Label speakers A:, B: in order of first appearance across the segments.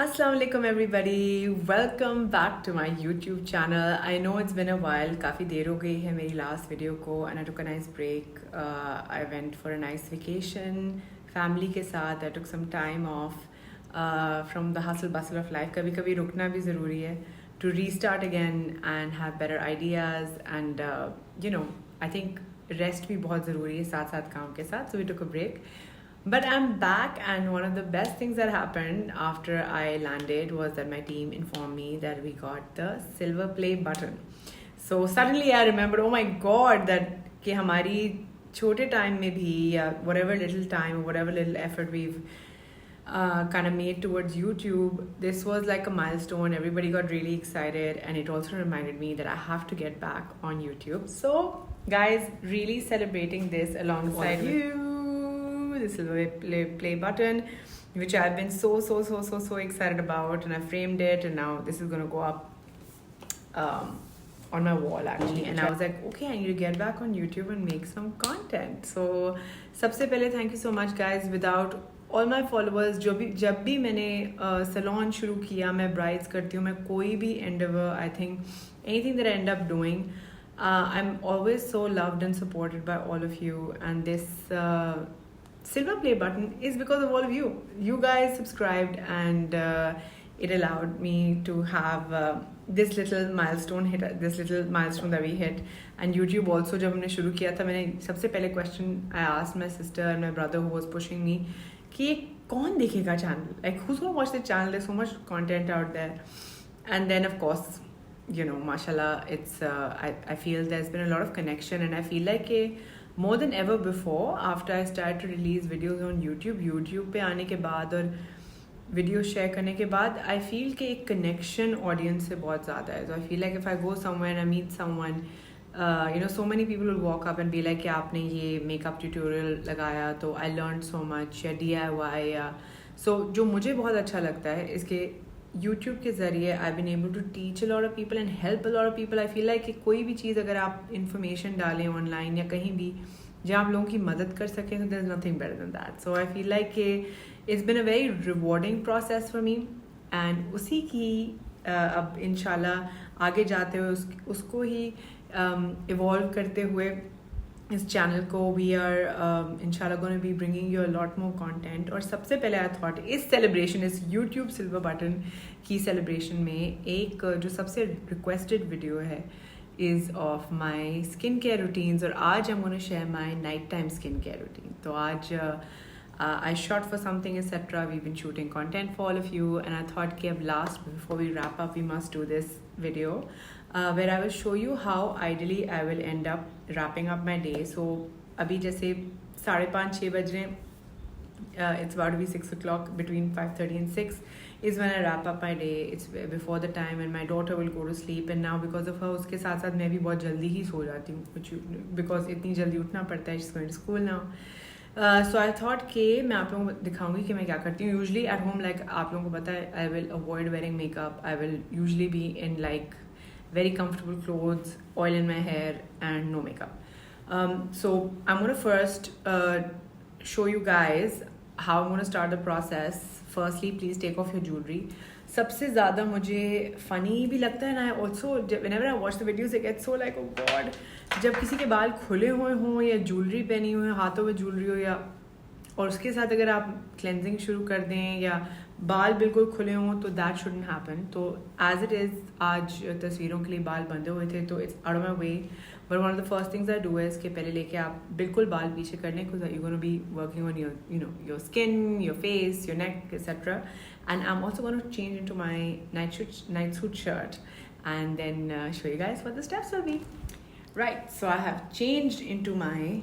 A: Assalamu alaikum everybody, welcome back to my YouTube channel. I know it's been a while, काफ़ी देर हो गई है मेरी last video को and I took a nice break. I went for a nice vacation, family के साथ. I took some time off from the hustle bustle of life. कभी कभी रुकना भी ज़रूरी है to restart again and have better ideas and I think rest भी बहुत ज़रूरी है साथ साथ काम के साथ. So we took a break. But I'm back, and one of the best things that happened after I landed was that my team informed me that we got the silver play button. So suddenly I remembered, oh my god, that कि हमारी छोटे time में भी या whatever little time or whatever little effort we've kind of made towards YouTube, this was like a milestone. Everybody got really excited, and it also reminded me that I have to get back on YouTube. So guys, really celebrating this alongside you. The silver play button, which I've been so excited about, and I framed it, and now this is gonna go up on my wall actually. And I was like, okay, I need to get back on YouTube and make some content. So सबसे पहले thank you so much guys. Without all my followers, जब भी मैंने salon शुरू किया, मैं brides करती हूँ, मैं कोई भी endeavor, I think anything that I end up doing, I'm always so loved and supported by all of you, and this silver play button is because of all of you. You guys subscribed, and it allowed me to have this little milestone that we hit. And YouTube also, जब हमने शुरू किया था, मैंने सबसे पहले question I asked my sister and my brother who was pushing me कि ये कौन देखेगा channel? Like who's gonna watch the channel? There's so much content out there. And then of course, mashallah, it's I feel there's been a lot of connection, and I feel like more than ever before, after I started to release videos on YouTube पे आने के बाद और video share करने के बाद, I feel कि एक connection audience से बहुत ज़्यादा है. So I feel like if I go somewhere and I meet someone, so many people will walk up and be like कि आपने ये makeup tutorial लगाया तो I learned so much, या DIY या so जो मुझे बहुत अच्छा लगता है इसके YouTube के ज़रिए I've been able to teach a lot of people and help a lot of people. I feel like कि कोई भी चीज़ अगर आप information डालें online या कहीं भी जहाँ आप लोगों की मदद कर सकें, so there's nothing better than that. So I feel like it's been a very rewarding process for me, and उसी की अब इंशाल्लाह आगे जाते हुए उसको ही evolve करते हुए इस चैनल को we are inshallah going to be bringing you a lot more content. और सबसे पहले I thought इस celebration, इस YouTube silver button की celebration में एक जो सबसे requested video है is of my skincare routines, और आज I'm going to share my nighttime skincare routine. तो आज I shot for something etc. We've been shooting content for all of you, and I thought कि अब last before we wrap up we must do this video where I will show you how ideally I will end up wrapping up my day. So अभी जैसे 5:30-6 बज रहे हैं, it's about to be 6 o'clock, between 5:30 and 6 is when I wrap up my day. It's before the time when my daughter will go to sleep, and now because of her उसके साथ साथ मैं भी बहुत जल्दी ही सो जाती हूँ because इतनी जल्दी उठना पड़ता है. She's going to school now. So I thought कि मैं आप लोगों को दिखाऊंगी कि मैं क्या करती हूँ. Usually at home, like आप लोगों को पता है, I will avoid wearing makeup. I will usually be in like very comfortable clothes, oil in my hair, and no makeup. So I'm going to first show you guys how I'm going to start the process. Firstly, please take off your jewelry. सबसे ज़्यादा मुझे funny भी लगता है, and I also whenever I watch the videos I get so like, oh god, जब किसी के बाल खुले हुए हों या jewelry पहनी हुई, हाथों में jewelry हो, या और उसके साथ अगर आप cleansing शुरू कर दें या बाल बिल्कुल खुले हों, तो that shouldn't happen. तो as it is, आज तस्वीरों के लिए बाल बंधे हुए थे, तो it's out of my way. But one of the first things I do is कि पहले लेके आप बिल्कुल बाल पीछे कर लें, because you're going to be working on your your skin, your face, your neck, etc. And I'm also going to change into my night suit shirt, and then show you guys what the steps will be. Right, so I have changed into my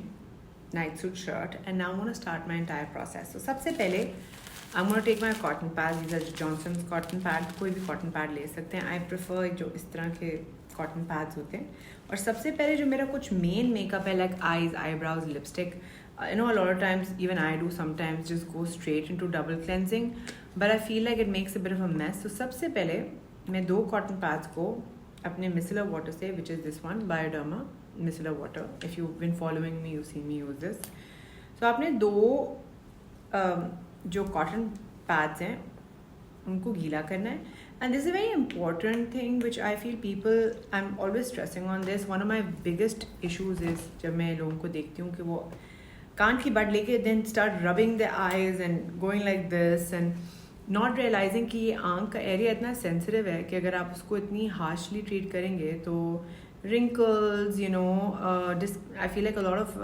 A: night suit shirt, and now I'm going to start my entire process. So सबसे पहले I'm going to take my cotton pads. These are Johnson's cotton pads. कोई भी cotton pad ले सकते हैं. I prefer जो इस तरह के cotton pads होते हैं. और सबसे पहले जो मेरा कुछ main makeup है, like eyes, eyebrows, lipstick, I know a lot of times, even I do sometimes, just go straight into double cleansing, but I feel like it makes a bit of a mess. So सबसे पहले मैं 2 cotton pads को अपने micellar water से, which is this one, BIODERMA micellar water. If you've been following me, you've seen me use this. So आपने 2 जो cotton pads हैं उनको गीला करना है. And this is a very important thing which I feel people, I'm always stressing on this. One of my biggest issues is जब मैं लोगों को देखती हूँ कि वो कान की बड लेके then start rubbing their eyes and going like this and not realizing कि ये आँख का एरिया इतना सेंसिटिव है कि अगर आप उसको इतनी हार्शली ट्रीट करेंगे तो wrinkles, you know, I feel like a lot of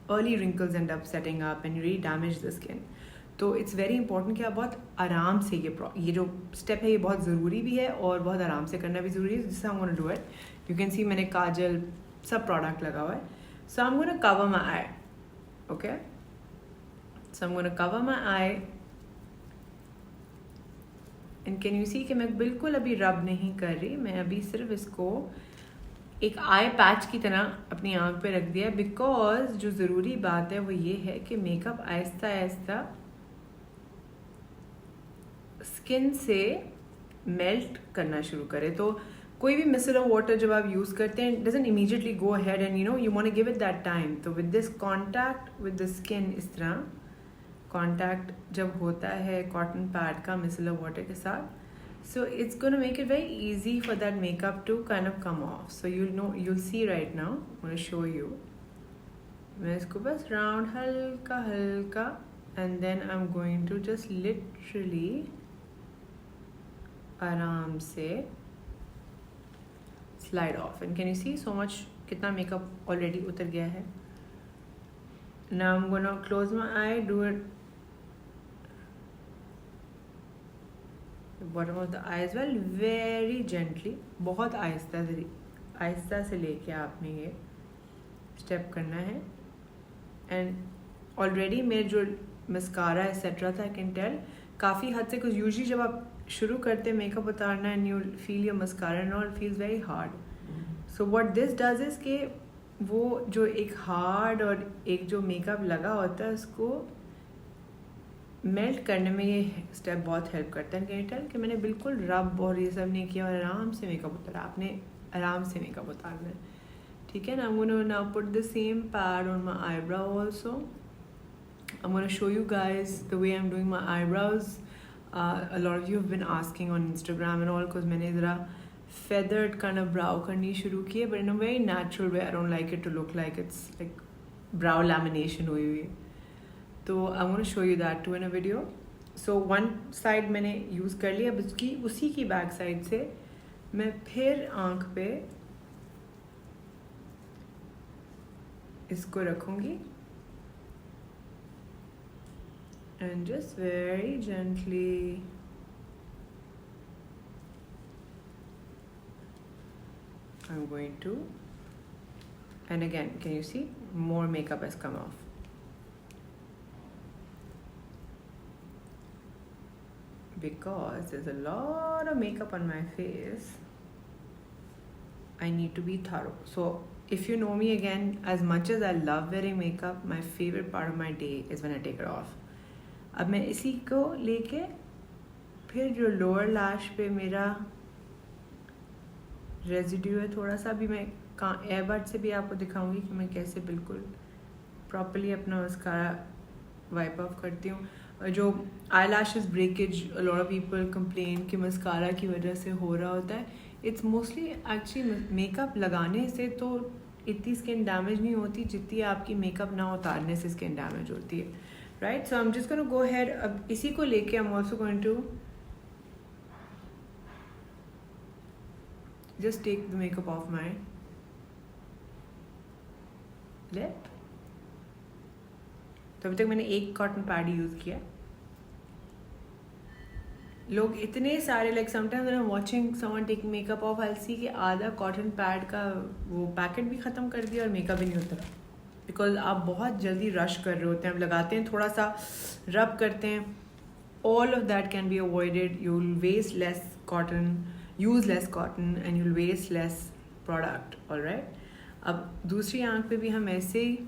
A: early wrinkles end up setting up and you really damage the skin. तो इट्स वेरी इंपॉर्टेंट कि आप बहुत आराम से ये जो स्टेप है ये बहुत ज़रूरी भी है और बहुत आराम से करना भी ज़रूरी है. जिससे हम gonna do it. You can see मैंने काजल सब प्रोडक्ट लगा हुआ है. So I am gonna cover my eye. Okay, so I am gonna cover my eye and can you see कि मैं बिल्कुल अभी रब नहीं कर रही. मैं अभी सिर्फ इसको एक आई पैच की तरह अपनी आँख पे रख दिया है. बिकॉज जो ज़रूरी बात है वो ये है कि मेकअप आहिस्ता आहिस्ता स्किन से मेल्ट करना शुरू करे. तो कोई भी मिसेलर वाटर जब आप यूज़ करते हैं doesn't immediately go ahead and you know you want to give it that time. तो with this contact with the skin, इस तरह कॉन्टैक्ट जब होता है कॉटन पैड का मिसेलर वाटर के साथ, so it's going to make it very easy for that makeup to kind of come off. So you'll see right now. I'm going to show you. मैं इसको बस round हल्का हल्का and then I'm going to just literally आराम से slide off. And can you see so much कितना makeup already उतर गया है. Now I'm going to close my eye, do it the bottom of the eye as well, very gently. बहुत आहिस्ता से लेके आपने ये स्टेप करना है. एंड ऑलरेडी मेरे जो मस्कारा एक्सेट्रा था, आई कैन टेल काफ़ी हद से, कुछ यूजली जब आप शुरू करते मेकअप उतारना and you feel your mascara and all feels very hard. So what this does is कि वो जो एक हार्ड और एक जो मेकअप लगा होता है उसको मेल्ट करने में ये स्टेप बहुत हेल्प करता है. कैन टेल कि मैंने बिल्कुल रब और ये सब नहीं किया और आराम से मेकअप उतारा. आपने आराम से मेकअप उतारना है, ठीक है ना. I'm going to now put the same pad on my eyebrow also. I'm going to show you guys the way I'm doing my eyebrows. A lot of you have been asking on Instagram and all because मैंने ज़रा feathered kind of brow करनी शुरू की है, but in a very natural way. I don't like it to look like it's like brow lamination हुई हुई. तो I'm going to show you that too in a video. So one side मैंने use कर लिया. अब उसी की back side से मैं फिर आँख पे इसको रखूँगी and just very gently I'm going to, and again can you see more makeup has come off. Because there's a lot of makeup on my face, I need to be thorough. So if you know me, again, as much as I love wearing makeup, my favorite part of my day is when I take it off. अब मैं इसी को लेके फिर जो lower lash पे मेरा residue है थोड़ा सा, भी मैं एयरबड से भी आपको दिखाऊंगी कि मैं कैसे बिल्कुल प्रॉपर्ली अपना मस्कारा वाइप ऑफ करती हूँ. जो eyelashes breakage, a lot of people complain कि मस्कारा की वजह से हो रहा होता है. इट्स मोस्टली एक्चुअली मेकअप लगाने से तो इतनी स्किन डैमेज नहीं होती जितनी आपकी मेकअप ना उतारने से स्किन डैमेज होती है. Right, so I am just gonna go ahead. अब इसी को लेके I am also going to just take the makeup off my lip. तो अभी तक मैंने एक कॉटन पैड यूज़ किया. लोग इतने सारे like sometimes when I am watching someone take makeup off, I will see कि आधा कॉटन पैड का वो पैकेट भी ख़त्म कर दिया और मेकअप भी नहीं उतरा. बिकॉज आप बहुत जल्दी रश कर रहे होते हैं. आप लगाते हैं, थोड़ा सा रब करते हैं. All of that can be avoided. You will waste less cotton, use less cotton and you will waste less product. Alright, अब दूसरी आँख पे भी हम ऐसे ही,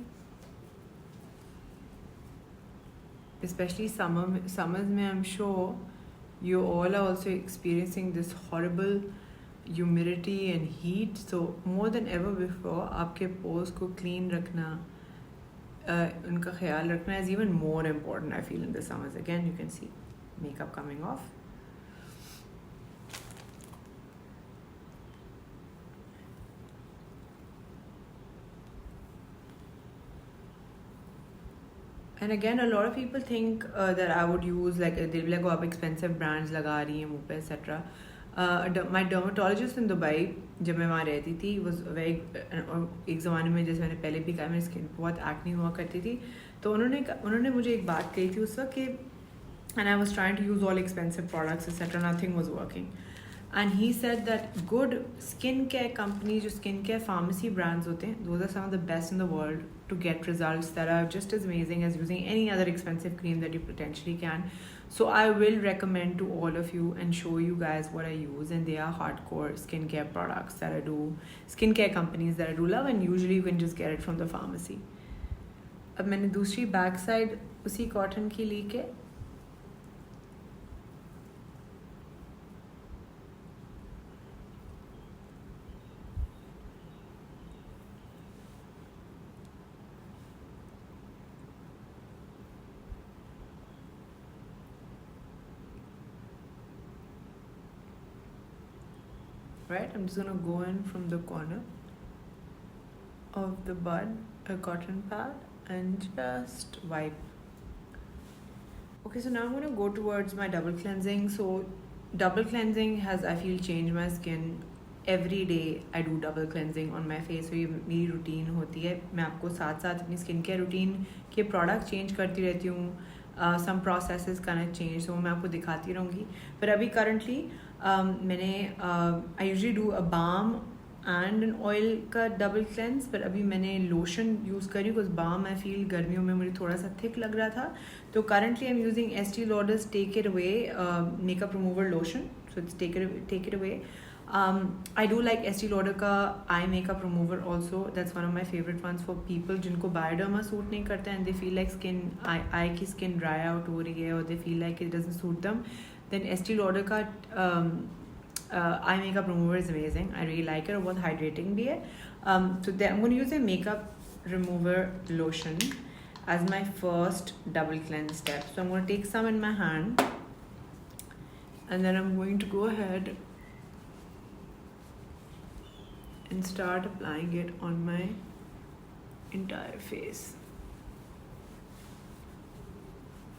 A: especially summers में I'm sure you all are also experiencing this horrible humidity and heat. So more than ever before, आपके pores को clean रखना, उनका ख्याल रखना is even more important I feel in the summers. Again you can see makeup coming off. And again, a lot of people think that I would use like they'll be like, oh, आप expensive brands लगा रही हैं मुँह पे etc. My dermatologist in Dubai, जब मैं वहाँ रहती थी, was very एक ज़माने में जैसे मैंने पहले भी कहा मेरी स्किन बहुत एक्ने हुआ करती थी, तो उन्होंने मुझे एक बात कही थी उस वक्त कि and I was trying to use all expensive products etc. Nothing was working. And he said that good skincare companies, जो skincare pharmacy brands होते हैं, those are some of the best in the world to get results that are just as amazing as using any other expensive cream that you potentially can. So I will recommend to all of you and show you guys what I use, and they are hardcore skincare products that I do, skincare companies that I do love, and usually you can just get it from the pharmacy. अब मैंने दूसरी back side उसी cotton की ली के right, I'm just gonna go in from the corner of the bud, a cotton pad, and just wipe. Okay, so now I'm gonna go towards my double cleansing. So double cleansing has, I feel, changed my skin. Every day I do double cleansing on my face, so ये मेरी routine होती है. मैं आपको साथ साथ अपनी skin care routine के product change करती रहती हूँ. Some processes kind of change, so मैं आपको दिखाती रहूँगी. पर अभी currently मैंने I usually do a balm and an oil का double cleanse, पर अभी मैंने lotion use करी because balm I feel गर्मियों में मुझे थोड़ा सा thick लग रहा था. तो currently I'm using Estee Lauder's Take It Away makeup remover lotion. So it's take it away. I do like Estee Lauder का eye makeup remover also. That's one of my favorite ones for people जिनको BIODERMA suit नहीं करता and they feel like eye की skin dry out हो रही है, or they feel like it doesn't suit them. Then Estee Lauder का eye makeup remover is amazing. I really like it, और बहुत hydrating भी है. So I'm going to use a makeup remover lotion as my first double cleanse step. So I'm going to take some in my hand, and then I'm going to go ahead and start applying it on my entire face.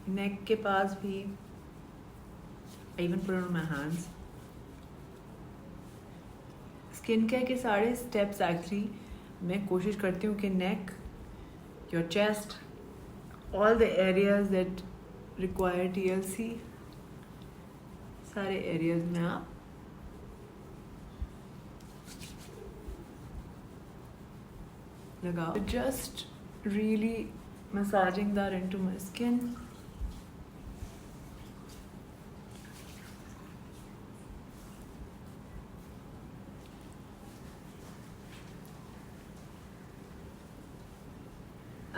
A: Neck के पास भी, I even put it on my hands. Skin care के सारे steps actually मैं कोशिश करती हूँ कि neck, your chest, all the areas that require TLC, सारे areas में आप लगाओ. Just really massaging that into my skin.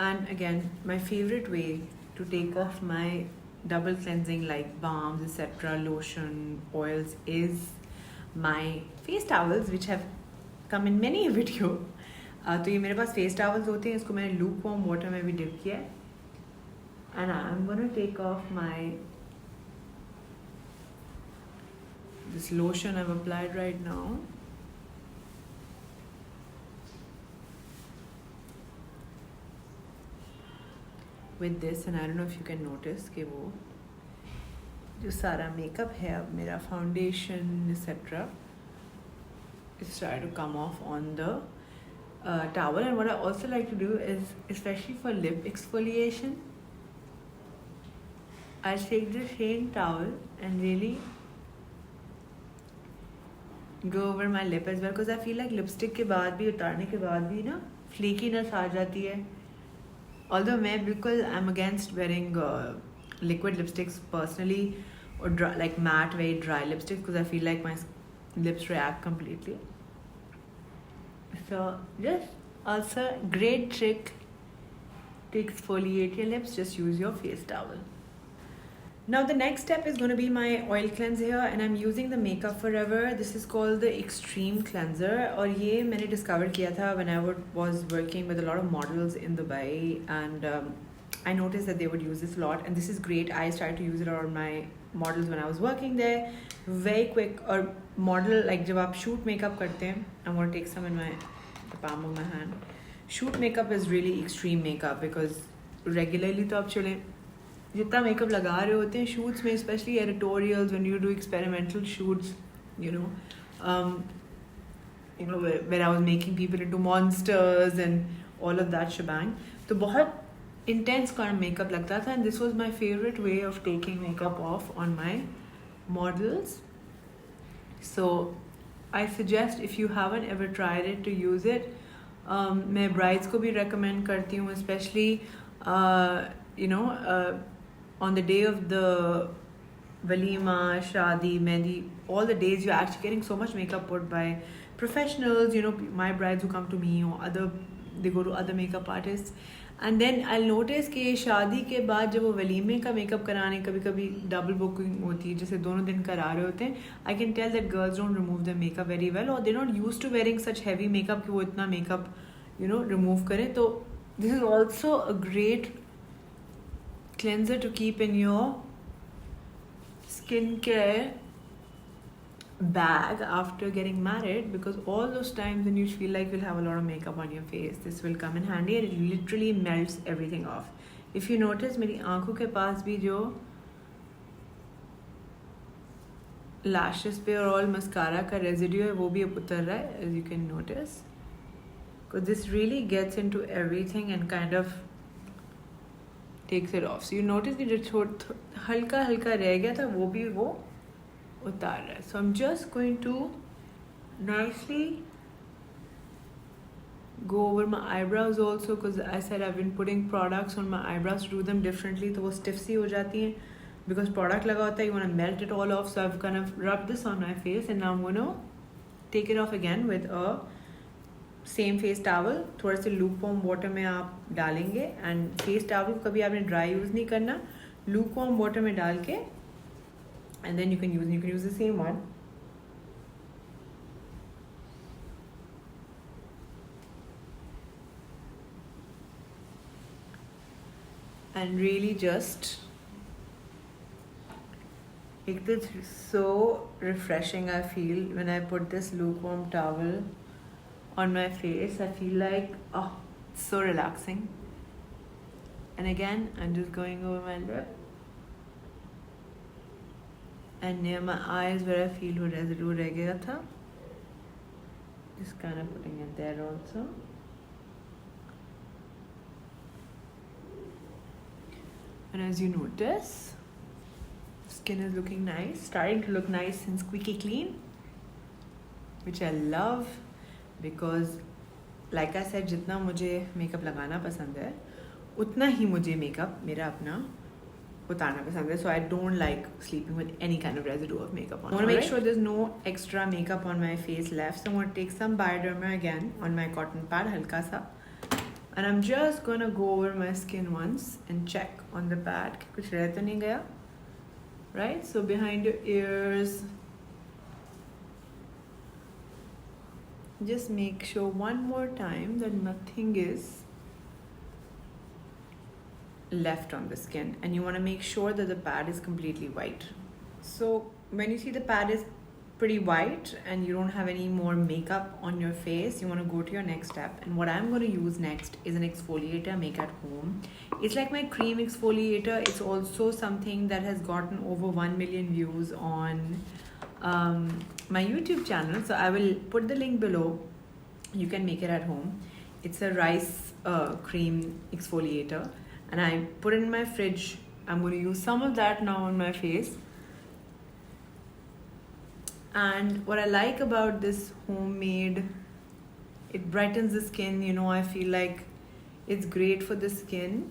A: And again, my favorite way to take off my double cleansing like balms, etc., lotion, oils is my face towels, which have come in many a video. तो ये मेरे पास face towels होते हैं, इसको मैंने lukewarm water में भी dip किया है. And I'm gonna take off this lotion I've applied right now. With this, and I don't know if you can notice कि वो जो सारा makeup है, अब मेरा foundation etc. is trying to come off on the towel. And what I also like to do is, especially for lip exfoliation, I'll take the same towel and really go over my lip as well, because I feel like lipstick के बाद भी, उतारने के बाद भी ना flakiness आ जाती है. Although मैं बिल्कुल I'm against wearing liquid lipsticks personally, or dry, like matte very dry lipsticks, because I feel like my lips react completely. So just also great trick to exfoliate your lips, just use your face towel. Now the next step is going to be my oil cleanse here, and I'm using the Makeup Forever. This is called the Extreme Cleanser, और ये मैंने discover किया था when I was working with a lot of models in Dubai, and I noticed that they would use this a lot, and this is great. I started to use it on my models when I was working there. Very quick. और model like जब आप shoot makeup करते हैं, I'm going to take some in the palm of my hand. Shoot makeup is really extreme makeup because regularly तो आप चलें जितना makeup लगा रहे होते हैं शूट्स में, specially editorials, when you do experimental shoots, where I was making people into monsters and all of that shebang, तो बहुत intense kind of makeup लगता था, and this was my favorite way of taking makeup off on my models. So I suggest, if you haven't ever tried it, to use it. मैं brides को भी recommend करती हूँ, especially on the day of the walima, shadi, mehndi, all the days you're actually getting so much makeup put by professionals, my brides who come to me, or they go to other makeup artists, and then I'll notice कि शादी के बाद जब वो वलीमे का makeup कराने कभी कभी डबल बुकिंग होती है, जैसे दोनों दिन करा रहे होते हैं, I can tell that girls don't remove their makeup very well, or they're not used to wearing such heavy makeup कि वो इतना makeup remove करें. तो this is also a great cleanser to keep in your skincare bag after getting married, because all those times when you feel like you'll have a lot of makeup on your face, this will come in handy, and it literally melts everything off. If you notice, मेरी आँखों के पास भी जो lashes पे और all mascara का residue है वो भी अब उतर रहा है, as you can notice, because this really gets into everything and kind of takes it off. So you notice कि जो हल्का हल्का रह गया था वो भी वो उतार रहा है. So I'm just going to nicely go over my eyebrows also, because I said I've been putting products on my eyebrows to do them differently, तो वो stiff सी हो जाती हैं because product लगा होता है, you want to melt it all off. So I've kind of rubbed this on my face, and now I'm going to take it off again with a same face towel. थोड़ा से lukewarm water में आप डालेंगे, and face towel को कभी आपने dry use नहीं करना, lukewarm water में डाल के, and then you can use the same one. And really just, it's so refreshing. I feel when I put this lukewarm towel on my face, I feel like, oh, it's so relaxing. And again, I'm just going over my lip and near my eyes where I feel वो residue रह गया था, just kind of putting it there also. And as you notice, skin is looking nice, starting to look nice and squeaky clean, which I love, because like I said, जितना मुझे makeup लगाना पसंद है उतना ही मुझे makeup मेरा अपना उतारना पसंद है. So I don't like sleeping with any kind of residue of makeup on. I want to make sure there's no extra makeup on my face left. So I'm going to take some BIODERMA again on my cotton pad, halka sa. And I'm just going to go over my skin once and check on the pad कि कुछ रह तो नहीं गया. Right? So behind your ears, just make sure one more time that nothing is left on the skin, and you want to make sure that the pad is completely white. So when you see the pad is pretty white and you don't have any more makeup on your face, you want to go to your next step. And what I'm going to use next is an exfoliator I make at home. It's like my cream exfoliator. It's also something that has gotten over 1 million views on my YouTube channel. So I will put the link below. You can make it at home. It's a rice cream exfoliator, and I put it in my fridge. I'm going to use some of that now on my face. And what I like about this homemade, it brightens the skin, you know, I feel like it's great for the skin.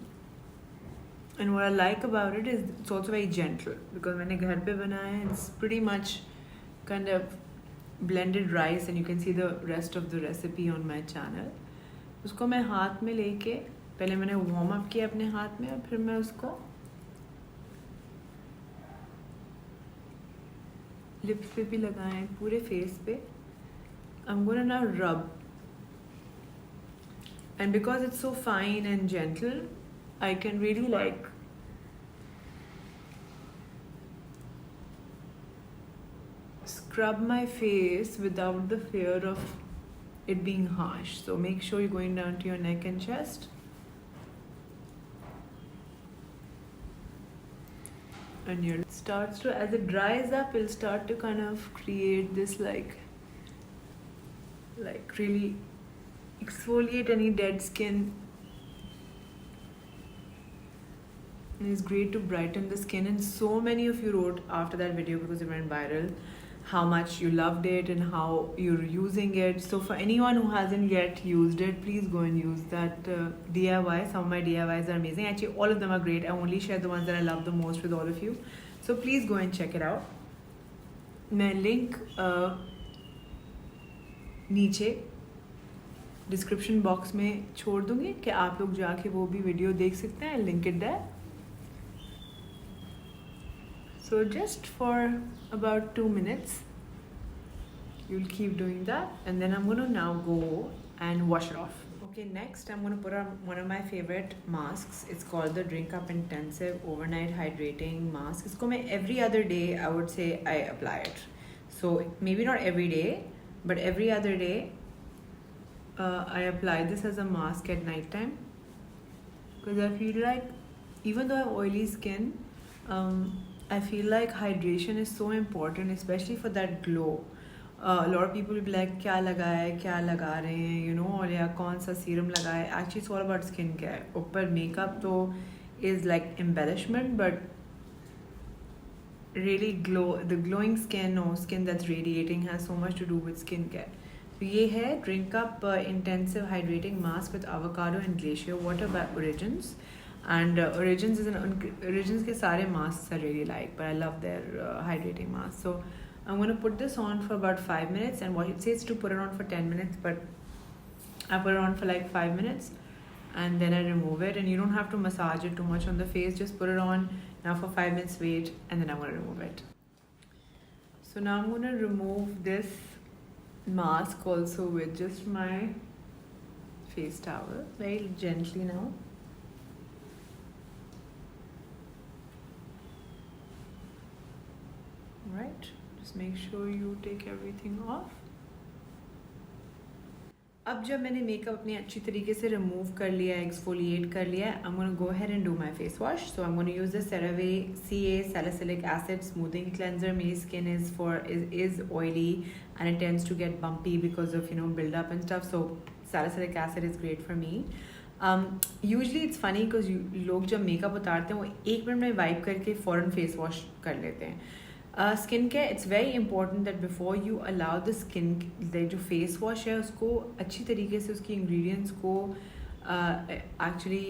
A: And what I like about it is it's also very gentle, because when I ghar pe banaya, it's pretty much kind of blended rice, and you can see the rest of the recipe on my channel. उसको मैं हाथ में लेके, पहले मैंने warm up किया अपने हाथ में, और फिर मैं उसको लिप्स पे भी लगाए, पूरे फेस पे. I'm gonna now rub, and because it's so fine and gentle, I can really like scrub my face without the fear of it being harsh. So make sure you're going down to your neck and chest. and it starts to, as it dries up, it'll start to kind of create this like really exfoliate any dead skin. And it's great to brighten the skin, and so many of you wrote after that video, because it went viral, how much you loved it and how you're using it. So for anyone who hasn't yet used it, please go and use that DIY. Some of my DIYs are amazing. Actually, all of them are great. I only share the ones that I love the most with all of you. So please go and check it out. मैं link नीचे description box में छोड़ दूँगी कि आप लोग जाके वो भी वीडियो देख सकते हैं. Link it there. So just for about 2 minutes, you'll keep doing that, and then I'm going to now go and wash it off. Okay, next I'm going to put on one of my favorite masks. It's called the Drink Up Intensive Overnight Hydrating Mask. Isko मैं every other day, I would say, I apply it. So maybe not every day, but every other day I apply this as a mask at night time, because I feel like even though I have oily skin, I feel like hydration is so important, especially for that glow. A lot of people will be like, क्या लगाए, क्या लगा रहे हैं, you know, और या कौन सा serum लगाए. Actually, it's all about skincare. ऊपर makeup तो is like embellishment, but really the glowing skin or skin that's radiating has so much to do with skincare. So ये है Drink Up Intensive Hydrating Mask with avocado and glacier water by Origins. And Origins के सारे masks I really like, but I love their hydrating mask. So I'm going to put this on for about 5 minutes, and what it says to put it on for 10 minutes, but I put it on for like 5 minutes, and then I remove it. And you don't have to massage it too much on the face, just put it on now for 5 minutes, wait, and then I'm going to remove it. So now I'm going to remove this mask also with just my face towel, very gently now. Right, just make sure you take everything off. अब जब मैंने makeup अपनी अच्छी तरीके से remove कर लिया, exfoliate कर लिया, I'm going to go ahead and do my face wash. So I'm going to use the CERAVE CA Salicylic Acid Smoothing Cleanser. My skin is oily and it tends to get bumpy because of, you know, build up and stuff. So salicylic acid is great for me. Usually it's funny because लोग जब makeup उतारते हैं वो 1 minute में wipe करके फ़ौरन face wash कर लेते हैं. Skin care, it's very important that before you allow the skin, जो फेस वॉश है उसको अच्छी तरीके से उसकी इंग्रेडिएंट्स को एक्चुअली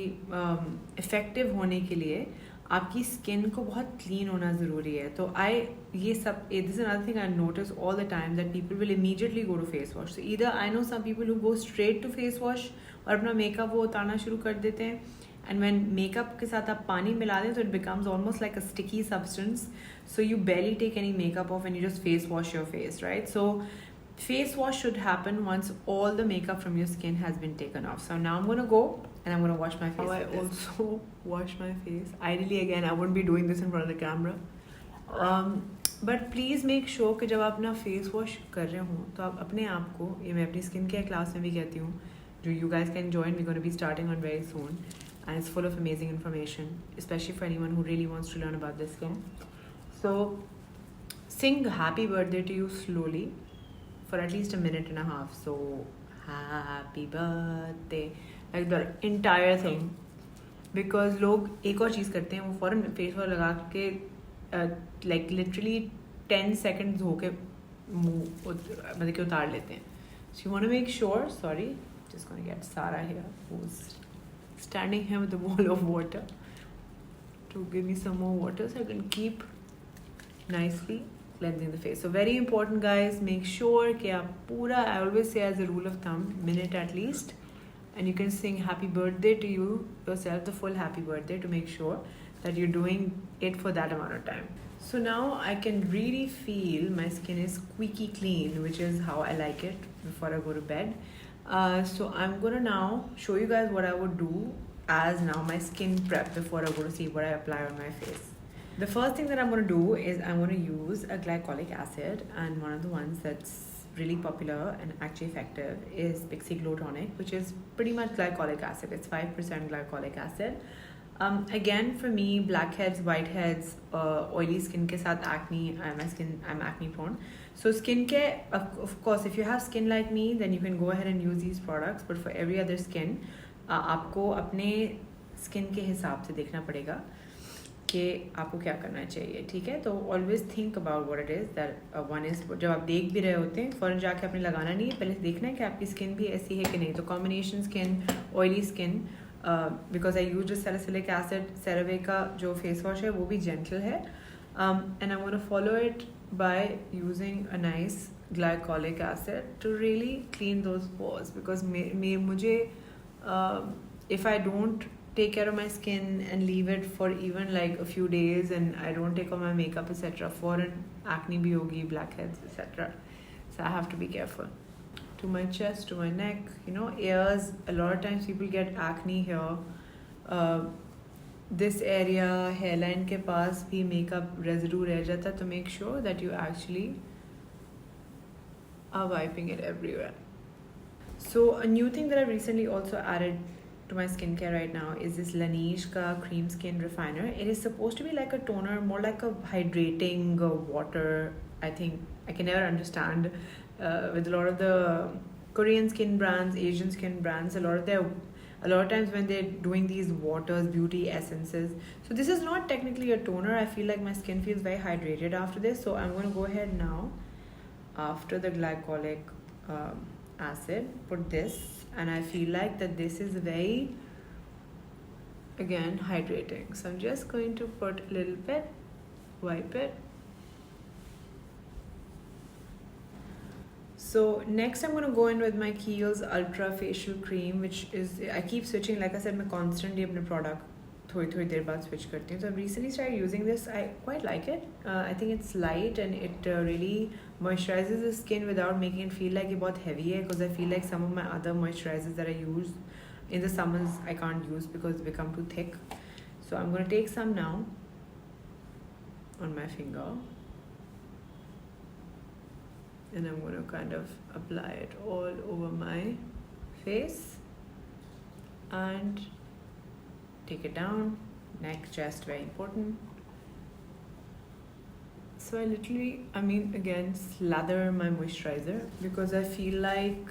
A: इफ़ेक्टिव होने के लिए आपकी स्किन को बहुत क्लीन होना ज़रूरी है. तो ये सब this is another thing I notice all the time that people will immediately go to face wash. So either I know some people who go straight to face wash और अपना मेकअप वो उतारना शुरू कर देते हैं, and when makeup के साथ आप पानी मिला दें तो it becomes almost like a sticky substance, so you barely take any makeup off and you just face wash your face, right? So face wash should happen once all the makeup from your skin has been taken off. So now I'm going to go and I'm going to wash my face. I also wash my face. Ideally, again, I wouldn't be doing this in front of the camera, but please make sure कि जब आप अपना face wash कर रहे हो तो आप अपने आप को, ये मैं अपनी स्किन केयर क्लास में भी कहती हूँ, जो you guys can join, we're going to be starting on very soon. And it's full of amazing information, especially for anyone who really wants to learn about this skin. So sing happy birthday to you slowly for at least 1.5 minutes. So happy birthday, like the entire thing. Because लोग एक और चीज़ करते हैं, वो फ़ौरन face wash लगा के like literally 10 seconds होके मुँह मतलब कि उतार लेते हैं. So you want to make sure, sorry, just going to get Sarah here, who's standing here with a bowl of water to give me some more water so I can keep nicely cleansing the face. So very important, guys, make sure कि आप पूरा, I always say as a rule of thumb, minute at least, and you can sing happy birthday to yourself, the full happy birthday, to make sure that you're doing it for that amount of time. So now I can really feel my skin is squeaky clean, which is how I like it before I go to bed. So I'm gonna now show you guys what I would do as now my skin prep before I go to sleep, what I apply on my face. The first thing that I'm gonna do is I'm gonna use a glycolic acid, and one of the ones that's really popular and actually effective is PIXI Glow Tonic, which is pretty much glycolic acid. It's 5% glycolic acid. Again, for me, blackheads, whiteheads, oily skin ke saath acne, I'm acne prone. So skincare, of course, if you have skin like me, then you can go ahead and use these products. But for every other skin, आपको अपने skin के हिसाब से देखना पड़ेगा कि आपको क्या करना चाहिए, ठीक है? तो always think about what it is that one is, जब आप देख भी रहे होते हैं फ़ौरन जाके आपने लगाना नहीं है, पहले देखना है कि आपकी स्किन भी ऐसी है कि नहीं. तो combination skin, oily skin, because I use salicylic acid, CERAVE का जो फेस वॉश है वो भी जेंटल है, and I want to follow it by using a nice glycolic acid to really clean those pores, because मुझे if I don't take care of my skin and leave it for even like a few days and I don't take off my makeup etc, foreign acne bhi hogi, blackheads etc. So I have to be careful. To my chest, to my neck, you know, ears, a lot of times people get acne here. This area, hairline ke paas bhi makeup residue reh jata, to make sure that you actually are wiping it everywhere. So a new thing that I recently also added to my skincare right now is this LANEIGE ka cream skin refiner. It is supposed to be like a toner, more like a hydrating water. I think I can never understand with a lot of the Korean skin brands, Asian skin brands, a lot of times when they're doing these waters, beauty essences. So this is not technically a toner. I feel like my skin feels very hydrated after this. So I'm going to go ahead now, after the glycolic acid, put this, and I feel like that this is very, again, hydrating. So I'm just going to put a little bit, wipe it. So next I'm going to go in with my KIEHL'S Ultra Facial Cream, which is, I keep switching, like I said, मैं constantly अपने product थोड़ी देर बाद switch करती हूँ. So I've recently started using this. I quite like it. I think it's light and it really moisturizes the skin without making it feel like ये बहुत heavy है, because I feel like some of my other moisturizers that I use in the summers I can't use because they become too thick. So I'm going to take some now on my finger. And I'm going to kind of apply it all over my face and take it down, neck, chest, very important. So I literally, again, slather my moisturizer because I feel like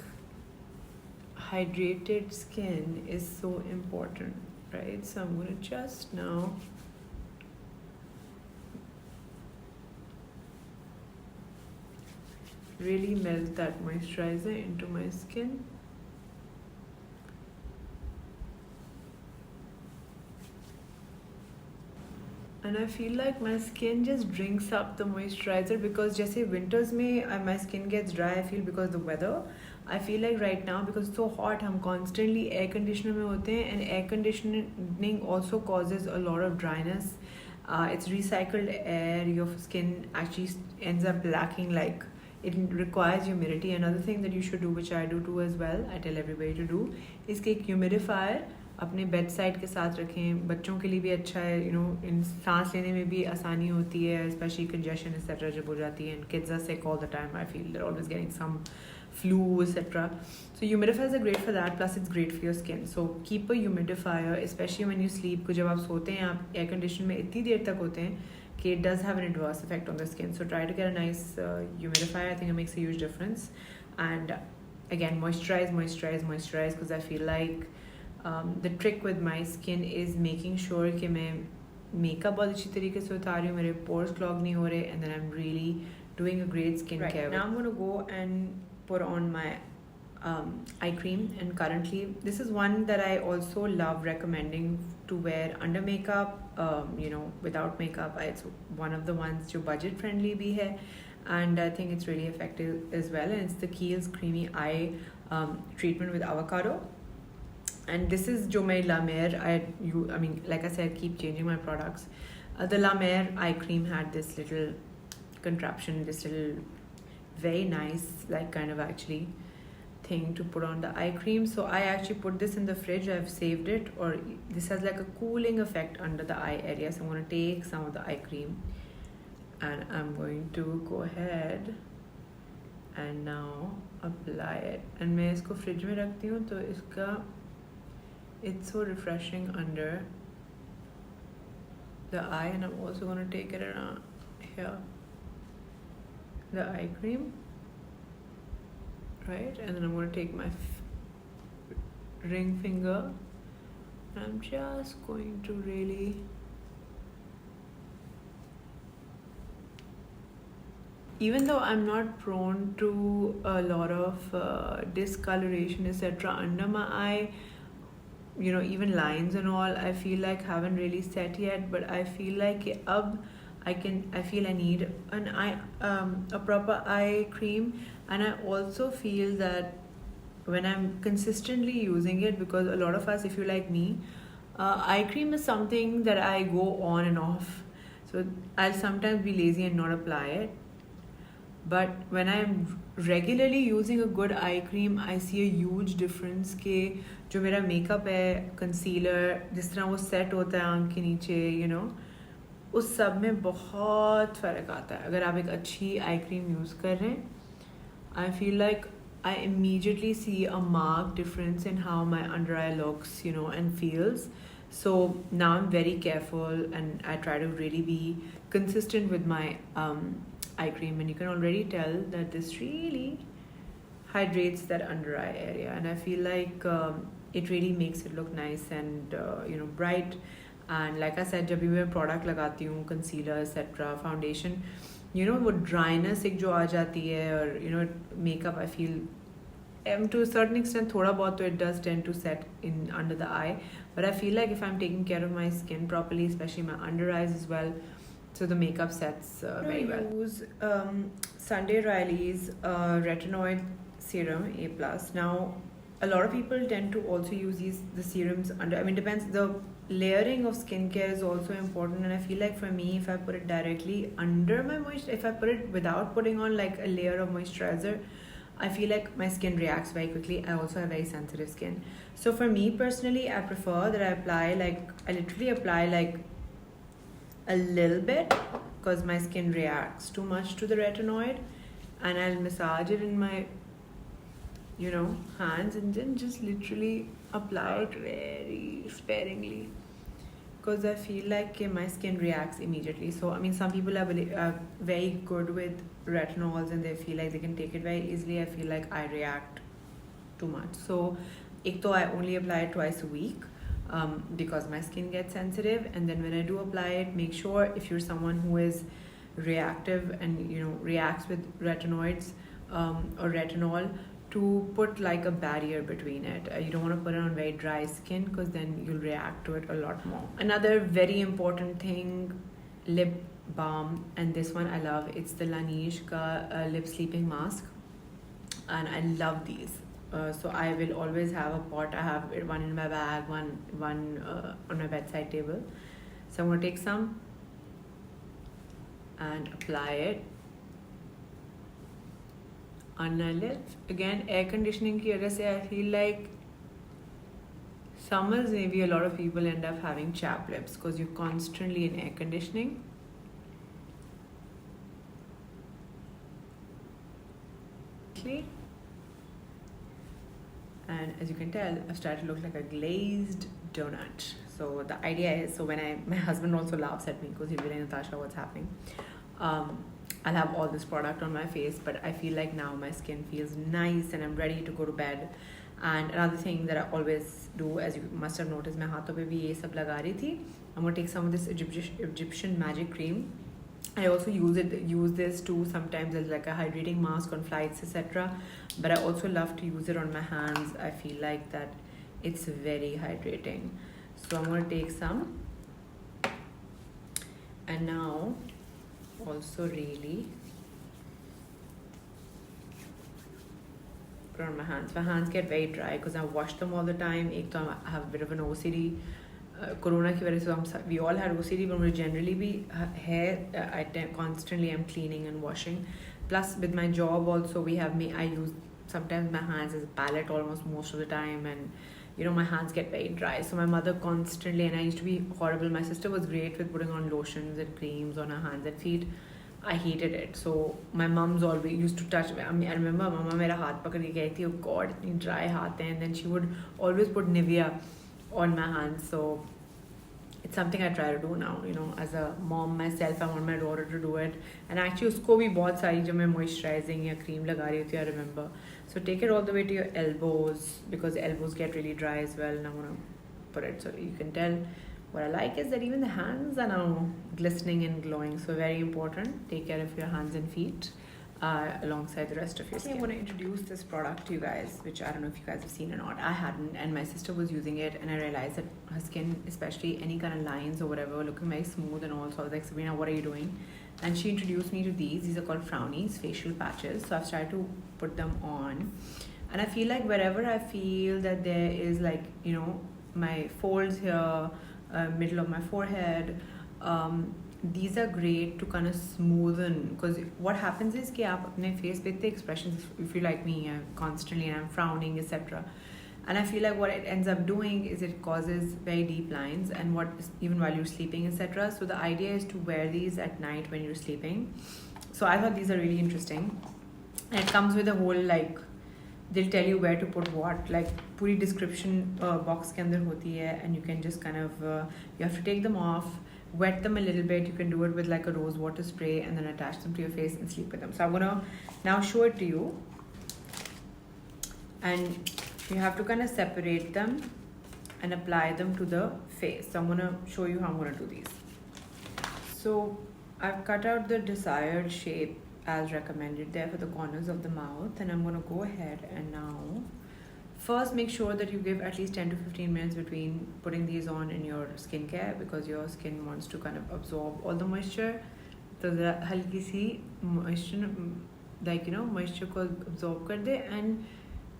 A: hydrated skin is so important, right? So I'm going to just now really melt that moisturizer into my skin. And I feel like my skin just drinks up the moisturizer, because just say winters mein my skin gets dry, I feel, because the weather. I feel like right now, because it's so hot, hum constantly air conditioner mein hote hain, and air conditioning also causes a lot of dryness. It's recycled air, your skin actually ends up lacking, like, it requires humidity. Another thing that you should do, which I do too as well, I tell everybody to do, is कि एक humidifier अपने bed side के साथ रखें. बच्चों के लिए भी अच्छा है, you know, इन सांस लेने में भी आसानी होती है, especially congestion etc जब हो जाती है. And kids are sick all the time, I feel they're always getting some flu etc. So humidifiers are great for that, plus it's great for your skin. So keep a humidifier, especially when you sleep. जब आप सोते हैं, आप air condition में इतनी देर तक होते हैं कि it does have an adverse effect on the skin. So try to get a nice humidifier. I think it makes a huge difference. And again, moisturize, because I feel like the trick with my skin is making sure कि मैं makeup बहुत अच्छी तरीके से उतार रही हूँ, मेरे pores clog नहीं हो रहे, and then I'm really doing a great skincare. Right. Now I'm going to go and put on my eye cream, and currently this is one that I also love recommending to wear under makeup, you know, without makeup. It's one of the ones जो budget friendly भी है, and I think it's really effective as well. And it's the KIEHL'S Creamy Eye treatment with avocado. And this is जो मैं La Mer, like I said, I keep changing my products. The La Mer eye cream had this little contraption, this little very nice, like, kind of actually thing to put on the eye cream. So I actually put this in the fridge. I've saved it, or this has like a cooling effect under the eye area. So I'm going to take some of the eye cream and I'm going to go ahead and now apply it. And मैं इसको fridge में रखती हूँ, तो इसका it's so refreshing under the eye, and I'm also going to take it around here, the eye cream, right? And then I'm going to take my ring finger, and I'm just going to really, even though I'm not prone to a lot of discoloration etc under my eye, you know, even lines and all, I feel like haven't really set yet, but I feel like I feel I need a proper eye cream. And I also feel that when I'm consistently using it, because a lot of us, if you like me, eye cream is something that I go on and off. So I'll sometimes be lazy and not apply it. But when I'm regularly using a good eye cream, I see a huge difference कि जो मेरा makeup है, concealer, जिस तरह वो set होता है आँख के नीचे, you know, उस सब में बहुत फ़र्क आता है. अगर आप एक अच्छी eye cream use कर रहे हैं, I feel like I immediately see a marked difference in how my under eye looks, you know, and feels. So now I'm very careful and I try to really be consistent with my eye cream, and you can already tell that this really hydrates that under eye area, and I feel like it really makes it look nice and you know, bright. And like I said, जब भी मैं product लगाती हूँ, concealer etc, foundation, you know, वो dryness एक जो आ जाती है, और you know, makeup, I feel to a certain extent थोड़ा बहुत तो it does tend to set in under the eye, but I feel like if I'm taking care of my skin properly, especially my under eyes as well, so the makeup sets very well. I use Sunday Riley's retinoid serum A+. Now, a lot of people tend to also use the serums under, I mean, depends, the layering of skincare is also important, and I feel like for me, if I put it directly under my moisture, if I put it without putting on like a layer of moisturizer, I feel like my skin reacts very quickly. I also have very sensitive skin. So for me personally, I prefer that I literally apply like a little bit, because my skin reacts too much to the retinoid, and I'll massage it in my, you know, hands, and then just literally apply it very sparingly, because I feel like my skin reacts immediately. So I mean, some people are very good with retinols and they feel like they can take it very easily. I feel like I react too much. So ek to I only apply it twice a week, because my skin gets sensitive, and then when I do apply it, make sure if you're someone who is reactive and, you know, reacts with retinoids or retinol, to put like a barrier between it. You don't want to put it on very dry skin, because then you'll react to it a lot more. Another very important thing, lip balm, and this one I love. It's the LANEIGE lip sleeping mask, and I love these. So I will always have a pot. I have one in my bag, one on my bedside table. So I'm going to take some and apply it on my lips. Again, air conditioning ki wajah se, I feel like summers maybe a lot of people end up having chapped lips because you're constantly in air conditioning. And as you can tell, I've started to look like a glazed donut. So the idea is, so when my husband also laughs at me because he'll be like, Natasha, what's happening? I'll have all this product on my face, but I feel like now my skin feels nice and I'm ready to go to bed. And another thing that I always do, as you must have noticed, my haathon pe bhi ye sab laga rahi thi. I'm going to take some of this Egyptian magic cream. I also use this too sometimes as like a hydrating mask on flights, etc. But I also love to use it on my hands. I feel like that it's very hydrating. So I'm going to take some. And now also really put on my hands. My hands get very dry because I wash them all the time. Ek to I have a bit of an OCD. Corona ki wajah se we all had OCD, but generally be hair I constantly am cleaning and washing. Plus with my job also I use sometimes my hands as a palette almost most of the time, and you know my hands get very dry. So my mother constantly, and I used to be horrible. My sister was great with putting on lotions and creams on her hands and feet. I hated it. So my mom's always used to touch me. I mean, I remember Mama mera haath pakad ke gayi thi, oh God, itni dry haath hai, and then she would always put Nivea on my hands. So it's something I try to do now, you know, as a mom myself. I want my daughter to do it. And actually उसको भी बहुत सारी जो मैं moisturizing या cream लगा रही होती है, I remember. So take it all the way to your elbows, because elbows get really dry as well. And I want to put it so you can tell. What I like is that even the hands are now glistening and glowing. So very important. Take care of your hands and feet alongside the rest of your skin. I'm going to introduce this product to you guys, which I don't know if you guys have seen or not. I hadn't, and my sister was using it, and I realized that her skin, especially any kind of lines or whatever, looking very smooth and all. So I was like, Sabrina, what are you doing? And she introduced me to these. These are called FROWNIES facial patches. So I've started to put them on, and I feel like wherever I feel that there is, like, you know, my folds here, middle of my forehead, these are great to kind of smoothen, because what happens is कि आप अपने face पे इतने expressions, if you like me, constantly and I'm frowning, etc. And I feel like what it ends up doing is it causes very deep lines, and what even while you're sleeping, etc. So the idea is to wear these at night when you're sleeping. So I thought these are really interesting, and it comes with a whole, like, they'll tell you where to put what, like पूरी description box के अंदर होती है, and you can just kind of you have to take them off, wet them a little bit. You can do it with like a rose water spray and then attach them to your face and sleep with them. So I'm gonna now show it to you, and you have to kind of separate them and apply them to the face. So I'm gonna show you how I'm gonna do these. So I've cut out the desired shape as recommended there for the corners of the mouth, and I'm going to go ahead and now first make sure that you give at least 10 to 15 minutes between putting these on in your skincare, because your skin wants to kind of absorb all the moisture. So the halki si moisture, like, you know, moisture ko absorb kar de, and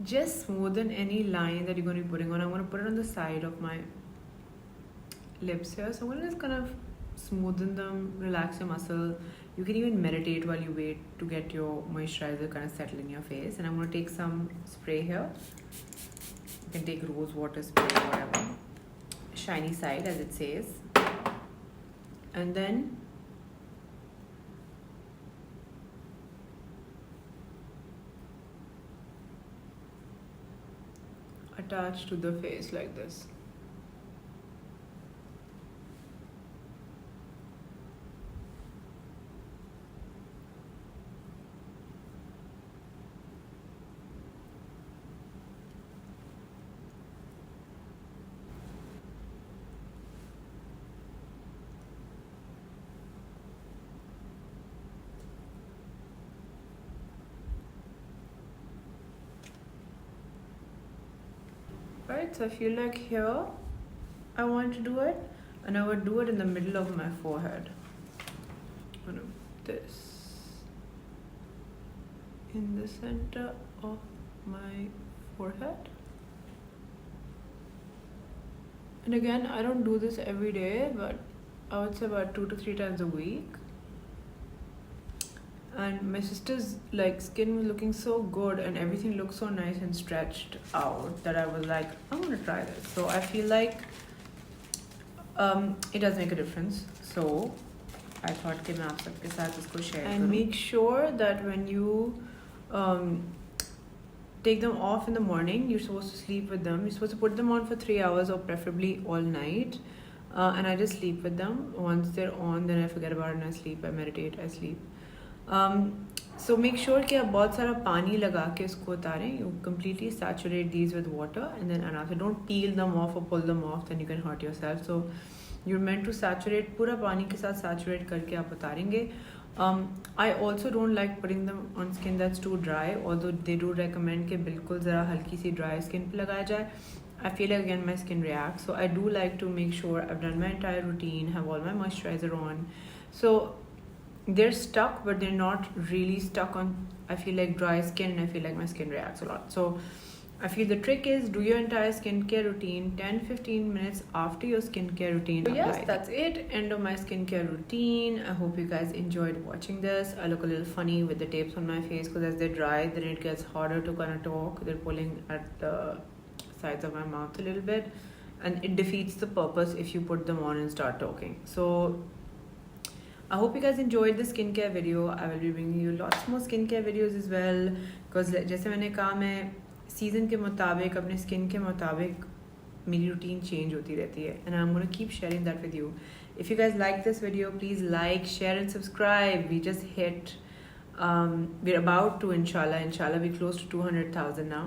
A: just smoothen any line that you're going to be putting on. I'm going to put it on the side of my lips here, so I'm going to just kind of smoothen them, relax your muscle. You can even meditate while you wait to get your moisturizer kind of settle in your face. And I'm going to take some spray here. You can take rose water spray or whatever, shiny side as it says, and then attach to the face like this. Right, so I feel like here I want to do it, and I would do it in the middle of my forehead. This in the center of my forehead. And again, I don't do this every day, but I would say about 2 to 3 times a week. And my sister's, like, skin was looking so good and everything looked so nice and stretched out that I was like, I'm gonna try this. So I feel like it does make a difference. So I thought कि मैं आप सबके साथ इसको share करूँ. And make sure that when you take them off in the morning, you're supposed to sleep with them. You're supposed to put them on for 3 hours or preferably all night. And I just sleep with them. Once they're on, then I forget about it and I sleep. I meditate, I sleep. So make sure कि आप बहुत सारा पानी लगा के इसको उतारें. You completely saturate these with water, and then after, don't peel them off or pull them off, then you can hurt yourself. So you're meant to saturate, पूरा पानी के साथ saturate करके आप उतारेंगे. I also don't like putting them on skin that's too dry, although they do recommend कि बिल्कुल ज़रा हल्की सी dry skin पे लगाया जाए. I feel like again my skin reacts, so I do like to make sure I've done my entire routine, have all my moisturizer on. So they're stuck, but they're not really stuck on, I feel like, dry skin, and I feel like my skin reacts a lot. So I feel the trick is do your entire skincare routine 10-15 minutes after your skincare routine. So yes, that's it. End of my skincare routine. I hope you guys enjoyed watching this. I look a little funny with the tapes on my face because as they dry, then it gets harder to kind of talk. They're pulling at the sides of my mouth a little bit, and it defeats the purpose if you put them on and start talking. So I hope you guys enjoyed the skincare video. I will be bringing you lots more skincare videos as well, because जैसे मैंने कहा, मैं season के मुताबिक अपने skin के मुताबिक मेरी routine change होती रहती है, and I'm gonna keep sharing that with you. If you guys like this video, please like, share, and subscribe. We just hit, we're about to, inshallah, we're close to 200,000 now.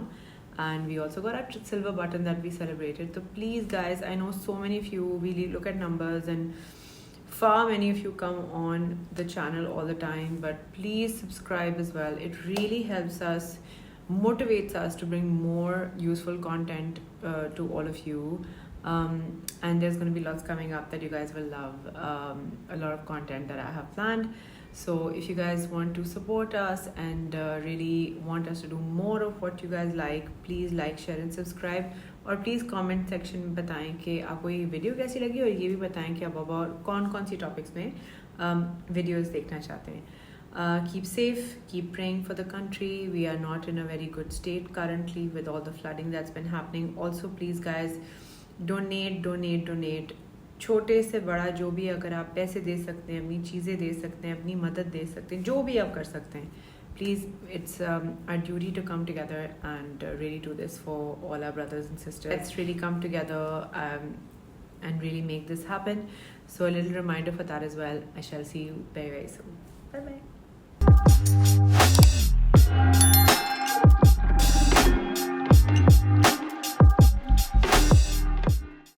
A: And we also got a silver button that we celebrated. So please, guys, I know so many of you really look at numbers, and far many of you come on the channel all the time, but please subscribe as well. It really helps us, motivates us to bring more useful content to all of you. And there's going to be lots coming up that you guys will love. A lot of content that I have planned. So if you guys want to support us and really want us to do more of what you guys like, please like, share and subscribe. और please comment section में बताएं कि आपको ये video कैसी लगी, और ये भी बताएं कि आप अब कौन सी टॉपिक्स में वीडियोस देखना चाहते हैं. Keep safe, keep praying for the country. We are not in a very good state currently with all the flooding that's been happening. Also, please guys, donate. छोटे से बड़ा जो भी, अगर आप पैसे दे सकते हैं, अपनी चीज़ें दे सकते हैं, अपनी मदद दे सकते हैं, जो भी आप कर सकते हैं, please, it's our duty to come together and really do this for all our brothers and sisters. Let's really come together and really make this happen. So a little reminder for that as well. I shall see you very, very soon. Bye bye.